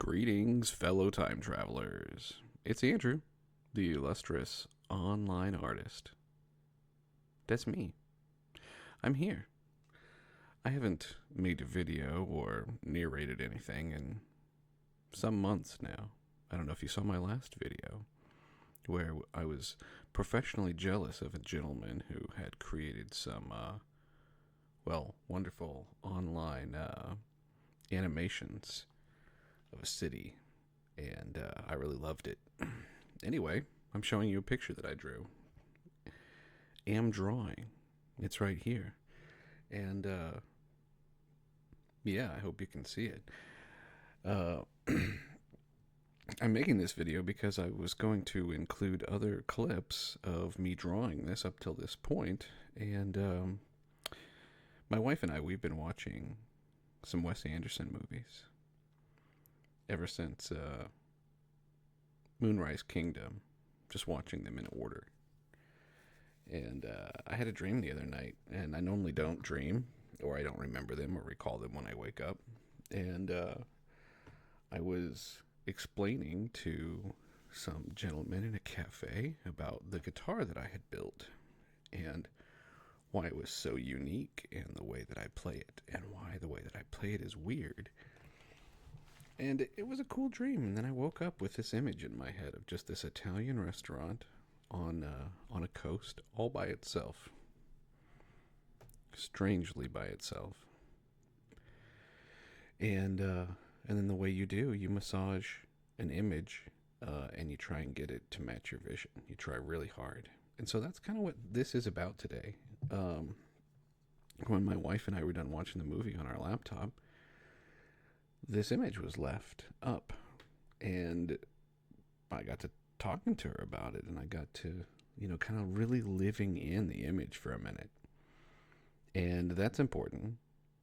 Greetings, fellow time travelers. It's Andrew, the illustrious online artist. That's me. I'm here. I haven't made a video or narrated anything in some months now. I don't know if you saw my last video, where I was professionally jealous of a gentleman who had created some, wonderful online animations of a city, and I really loved it. Anyway, I'm showing you a picture that I drew. Am drawing. It's right here. And yeah, I hope you can see it. Uh, I'm making this video because I was going to include other clips of me drawing this up till this point, and my wife and I, we've been watching some Wes Anderson movies ever since Moonrise Kingdom, just watching them in order. And I had a dream the other night, and I normally don't dream, or I don't remember them or recall them when I wake up. And I was explaining to some gentleman in a cafe about the guitar that I had built, and why it was so unique, and the way that I play it, and why the way that I play it is weird. And it was a cool dream, and then I woke up with this image in my head of just this Italian restaurant on a coast, all by itself, strangely by itself. And then the way you do, you massage an image, and you try and get it to match your vision. You try really hard, and so that's kind of what this is about today. When my wife and I were done watching the movie on our laptop, this image was left up, and I got to talking to her about it, and I got to, kind of really living in the image for a minute. And that's important,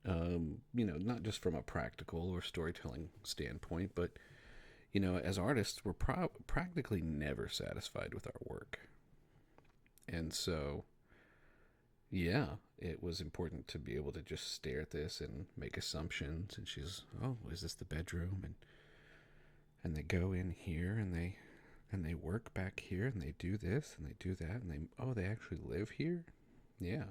not just from a practical or storytelling standpoint, but, as artists, we're practically never satisfied with our work. And so, yeah, it was important to be able to just stare at this and make assumptions. And she's, oh, is this the bedroom? And they go in here, and they work back here, and they do this and they do that, and they actually live here. Yeah,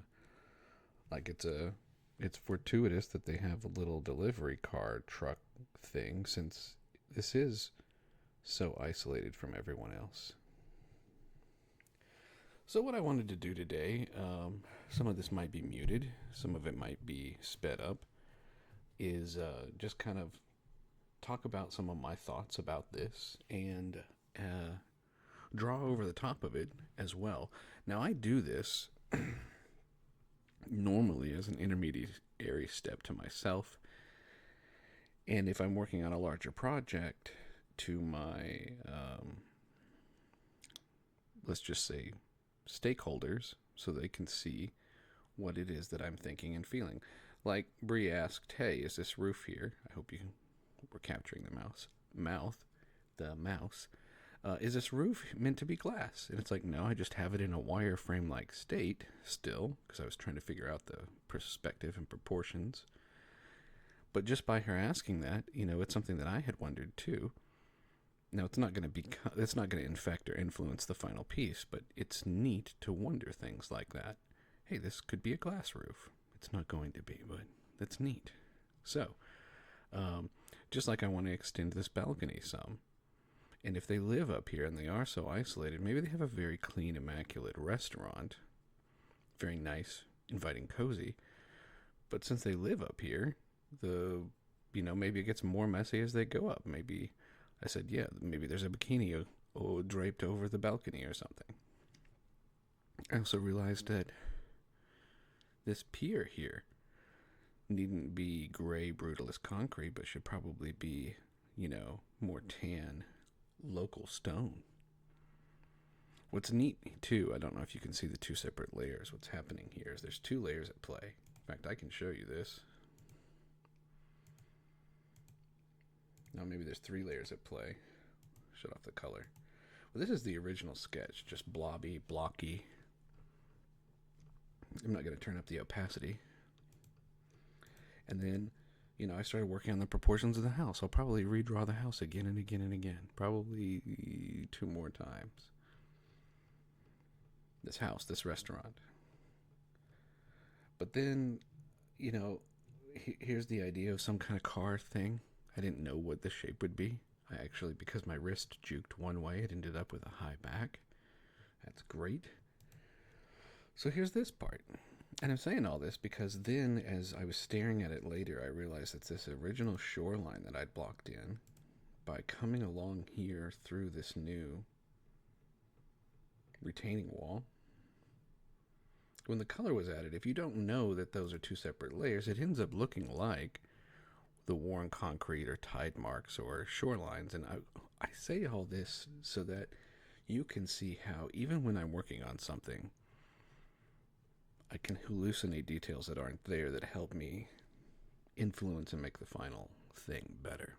like it's fortuitous that they have a little delivery car truck thing, since this is so isolated from everyone else. So what I wanted to do today, some of this might be muted, some of it might be sped up, is just kind of talk about some of my thoughts about this, and draw over the top of it as well. Now, I do this normally as an intermediary step to myself, and if I'm working on a larger project, to my, let's just say, stakeholders, so they can see what it is that I'm thinking and feeling. Like Bree asked, hey, is this roof here? I hope you were capturing the mouse. Is this roof meant to be glass? And it's like, no, I just have it in a wireframe-like state still, because I was trying to figure out the perspective and proportions. But just by her asking that, it's something that I had wondered too. Now, it's not going to infect or influence the final piece, but it's neat to wonder things like that. Hey, this could be a glass roof. It's not going to be, but that's neat. So, just like I want to extend this balcony some. And if they live up here and they are so isolated, maybe they have a very clean, immaculate restaurant. Very nice, inviting, cozy. But since they live up here, maybe it gets more messy as they go up. Maybe, I said, yeah, maybe there's a bikini draped over the balcony or something. I also realized that this pier here needn't be gray brutalist concrete, but should probably be, more tan local stone. What's neat too, I don't know if you can see the two separate layers. What's happening here is there's two layers at play. In fact, I can show you this. Now maybe there's three layers at play. Shut off the color. Well, this is the original sketch, just blobby, blocky. I'm not going to turn up the opacity. And then I started working on the proportions of the house. I'll probably redraw the house again and again and again. Probably 2 more times. This house, this restaurant. But then, here's the idea of some kind of car thing. I didn't know what the shape would be. I actually, because my wrist juked one way, it ended up with a high back. That's great. So here's this part. And I'm saying all this because then, as I was staring at it later, I realized that this original shoreline that I'd blocked in, by coming along here through this new retaining wall, when the color was added, if you don't know that those are 2 separate layers, it ends up looking like the worn concrete or tide marks or shorelines. And I say all this so that you can see how, even when I'm working on something, I can hallucinate details that aren't there that help me influence and make the final thing better.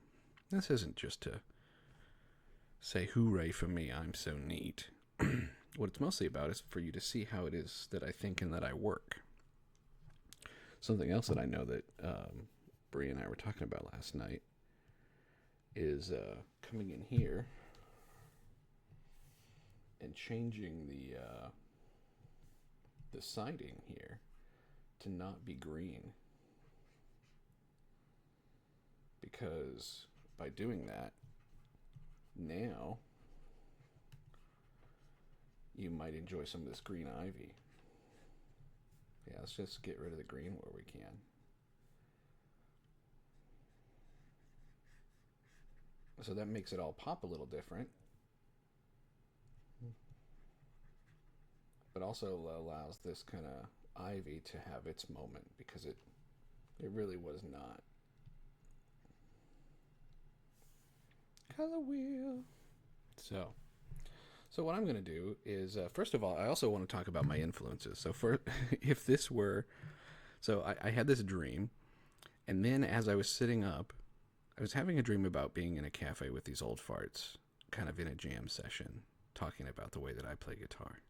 This isn't just to say, hooray for me, I'm so neat. What it's mostly about is for you to see how it is that I think and that I work. Something else that I know that Bree and I were talking about last night is coming in here and changing the siding here to not be green, because by doing that, now you might enjoy some of this green ivy. Yeah, let's just get rid of the green where we can. So that makes it all pop a little different, but also allows this kind of ivy to have its moment, because it really was not. Color wheel. So what I'm going to do is, first of all, I also want to talk about my influences. So if this were, I had this dream, and then as I was sitting up, I was having a dream about being in a cafe with these old farts, kind of in a jam session, talking about the way that I play guitar.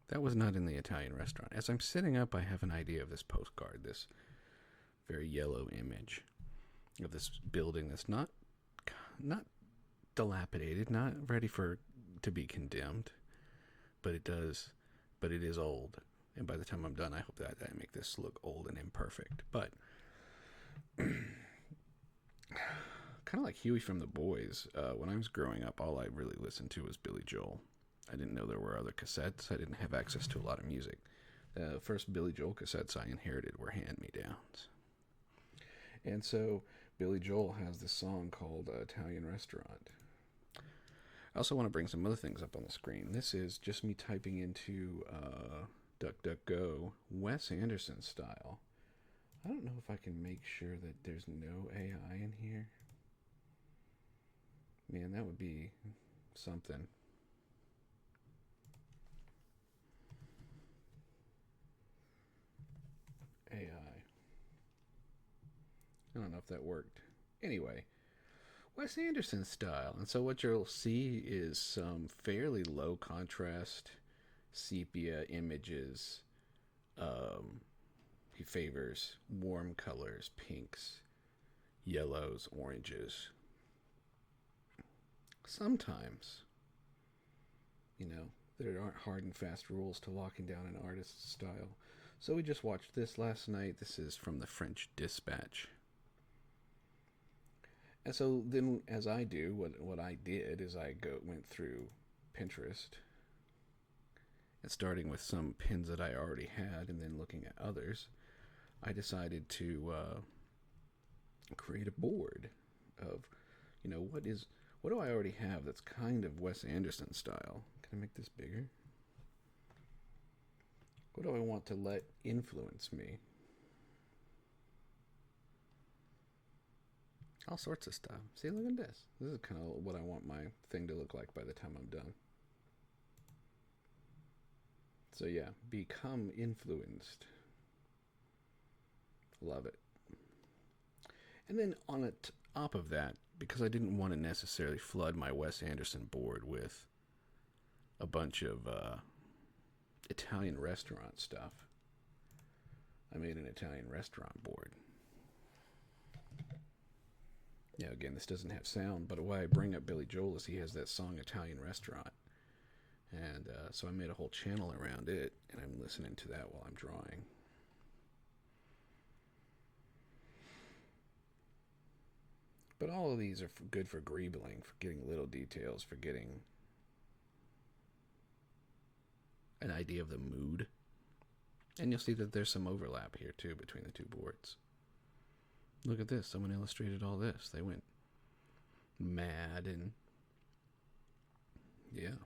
That was not in the Italian restaurant. As I'm sitting up, I have an idea of this postcard, this very yellow image of this building that's not dilapidated, not ready to be condemned, but it is old. And by the time I'm done, I hope that I make this look old and imperfect. But kind of like Huey from The Boys, when I was growing up, all I really listened to was Billy Joel. I didn't know there were other cassettes. I didn't have access to a lot of music. The first Billy Joel cassettes I inherited were hand-me-downs. And so Billy Joel has this song called Italian Restaurant. I also want to bring some other things up on the screen. This is just me typing into DuckDuckGo, Wes Anderson style. I don't know if I can make sure that there's no AI in here. Man, that would be something. AI. I don't know if that worked. Anyway, Wes Anderson style. And so what you'll see is some fairly low contrast sepia images. He favors warm colors, pinks, yellows, oranges. Sometimes, there aren't hard and fast rules to locking down an artist's style. So we just watched this last night. This is from the French Dispatch. And so then, as I do, what I did is I went through Pinterest, and starting with some pins that I already had, and then looking at others, I decided to create a board of, what do I already have that's kind of Wes Anderson style? Can I make this bigger? What do I want to let influence me? All sorts of stuff. See, look at this. This is kind of what I want my thing to look like by the time I'm done. So yeah, become influenced. Love it. And then on top of that, because I didn't want to necessarily flood my Wes Anderson board with a bunch of Italian restaurant stuff, I made an Italian restaurant board. Yeah, again, this doesn't have sound, but why I bring up Billy Joel is he has that song Italian Restaurant. And so I made a whole channel around it, and I'm listening to that while I'm drawing. But all of these are good for greebling, for getting little details, for getting an idea of the mood. And you'll see that there's some overlap here, too, between the two boards. Look at this. Someone illustrated all this. They went mad and... yeah.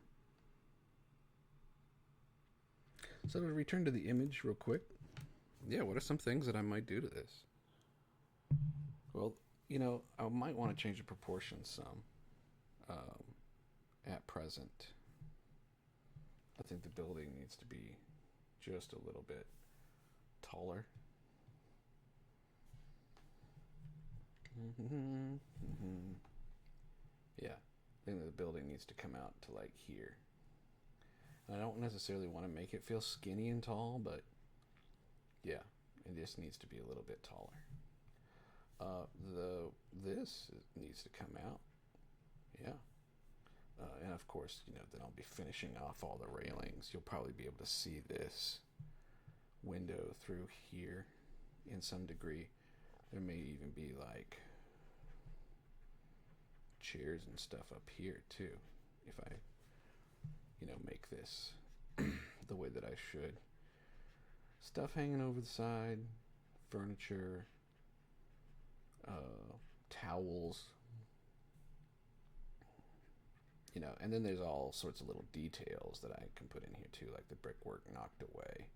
So to return to the image real quick. Yeah, what are some things that I might do to this? Well, you know, I might want to change the proportions some at present. I think the building needs to be just a little bit taller. Yeah, I think the building needs to come out to like here. And I don't necessarily want to make it feel skinny and tall, but yeah, it just needs to be a little bit taller. This needs to come out. Yeah. And of course, you know, then I'll be finishing off all the railings. You'll probably be able to see this window through here in some degree. There may even be like chairs and stuff up here too, if I, you know, make this the way that I should. Stuff hanging over the side, furniture, towels, you know, and then there's all sorts of little details that I can put in here too, like the brickwork knocked away.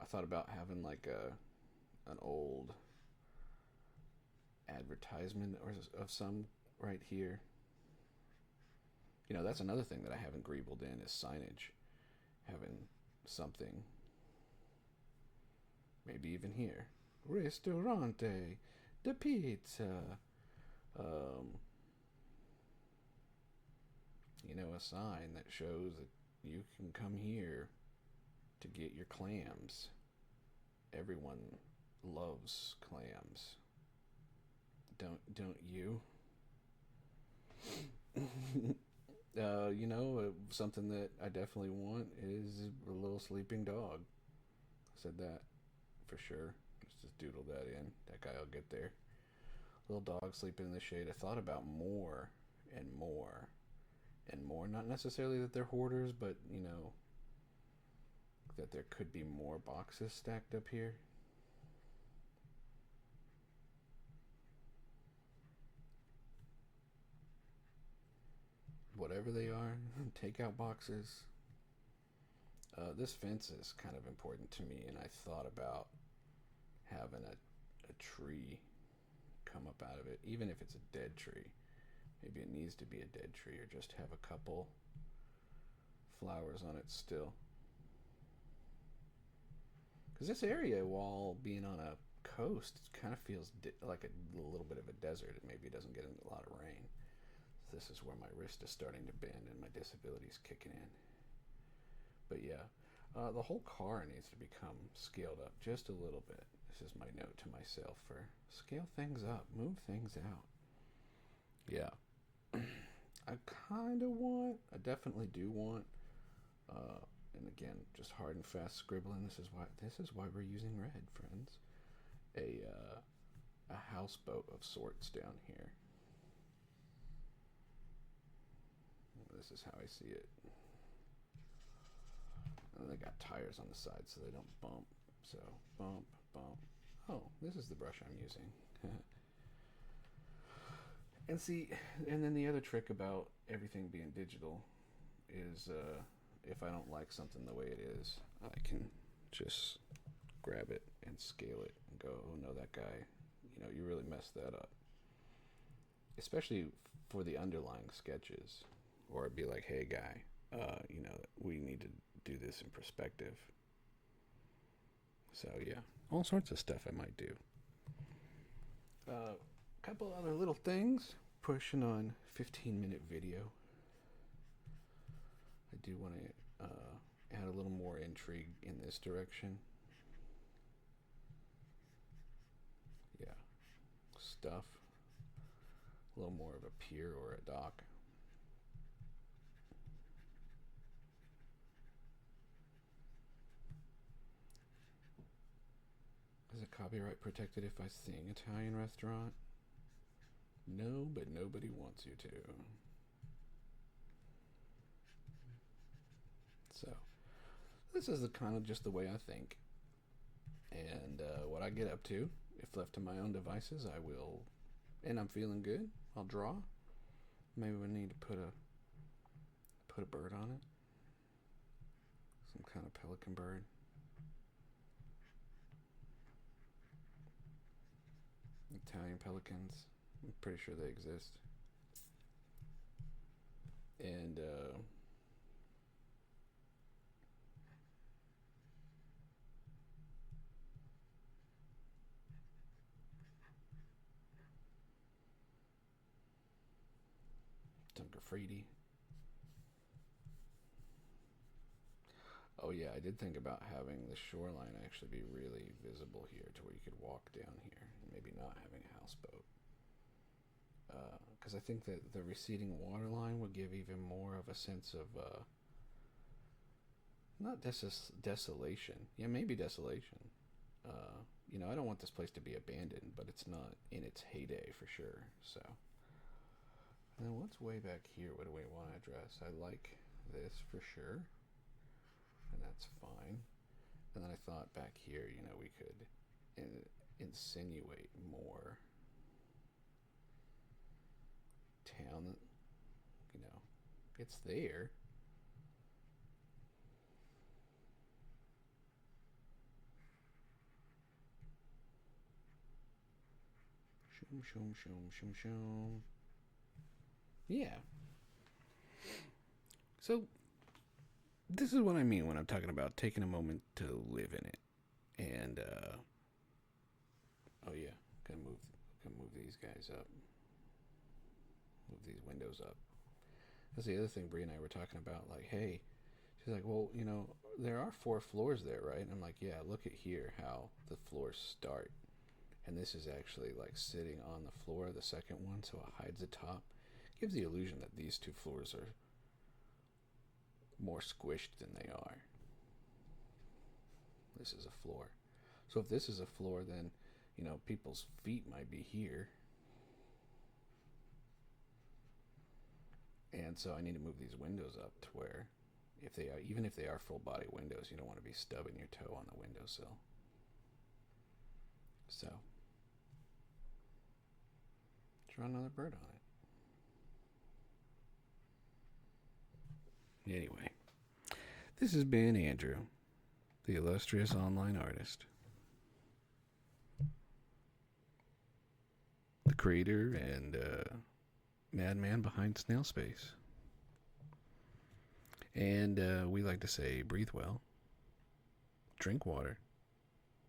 I thought about having like an old advertisement or of some right here. You know, that's another thing that I haven't greebled in is signage. Having something, maybe even here, Ristorante de Pizza. You know, a sign that shows that you can come here to get your clams. Everyone loves clams. Don't you? You know, something that I definitely want is a little sleeping dog. I said that for sure. Let's just doodle that in. That guy will get there. Little dog sleeping in the shade. I thought about more and more and more. Not necessarily that they're hoarders, but, you know, that there could be more boxes stacked up here. Whatever they are, takeout boxes. This fence is kind of important to me, and I thought about having a tree come up out of it, even if it's a dead tree. Maybe it needs to be a dead tree, or just have a couple flowers on it still. Because this area, while being on a coast, kind of feels like a little bit of a desert. It maybe doesn't get a lot of rain. This is where my wrist is starting to bend and my disability is kicking in. But yeah, the whole car needs to become scaled up just a little bit. This is my note to myself for scale things up, move things out. Yeah. I definitely do want, and again, just hard and fast scribbling. This is why we're using red, friends. A houseboat of sorts down here. This is how I see it. And they got tires on the side so they don't bump. So, bump, bump. Oh, this is the brush I'm using. And see, and then the other trick about everything being digital is if I don't like something the way it is, I can just grab it and scale it and go, oh no, that guy, you know, you really messed that up. Especially for the underlying sketches. Or I'd be like, hey guy, you know, we need to do this in perspective. So yeah, all sorts of stuff I might do. Couple other little things. Pushing on 15-minute video. I do want to add a little more intrigue in this direction. Yeah, stuff. A little more of a pier or a dock. Is it copyright protected if I sing Italian restaurant? No, but nobody wants you to. So, this is the kind of just the way I think. And what I get up to, if left to my own devices, I will, and I'm feeling good, I'll draw. Maybe we need to put a bird on it. Some kind of pelican bird. Italian pelicans. I'm pretty sure they exist. And some graffiti. Oh yeah, I did think about having the shoreline actually be really visible here to where you could walk down here and maybe not having a houseboat. Because I think that the receding water line would give even more of a sense of not desolation. Yeah, maybe desolation. I don't want this place to be abandoned, but it's not in its heyday for sure. So, and then what's way back here? What do we want to address? I like this for sure, and that's fine. And then I thought back here, we could insinuate more town. It's there. Shoom. Yeah. So, this is what I mean when I'm talking about taking a moment to live in it. And, oh yeah, gonna move these guys up. Move these windows up. That's the other thing Bree and I were talking about. Like, hey, she's like, well, there are 4 floors there, right? And I'm like, yeah, look at here how the floors start. And this is actually like sitting on the floor, the second one, so it hides the top. Gives the illusion that these 2 floors are more squished than they are. This is a floor. So if this is a floor, then, people's feet might be here. And so I need to move these windows up to where, even if they are full body windows, you don't want to be stubbing your toe on the windowsill. So, draw another bird on it. Anyway, this has been Andrew, the illustrious online artist, the creator and madman behind SnailSpace. And we like to say, breathe well, drink water,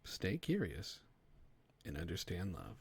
stay curious, and understand love.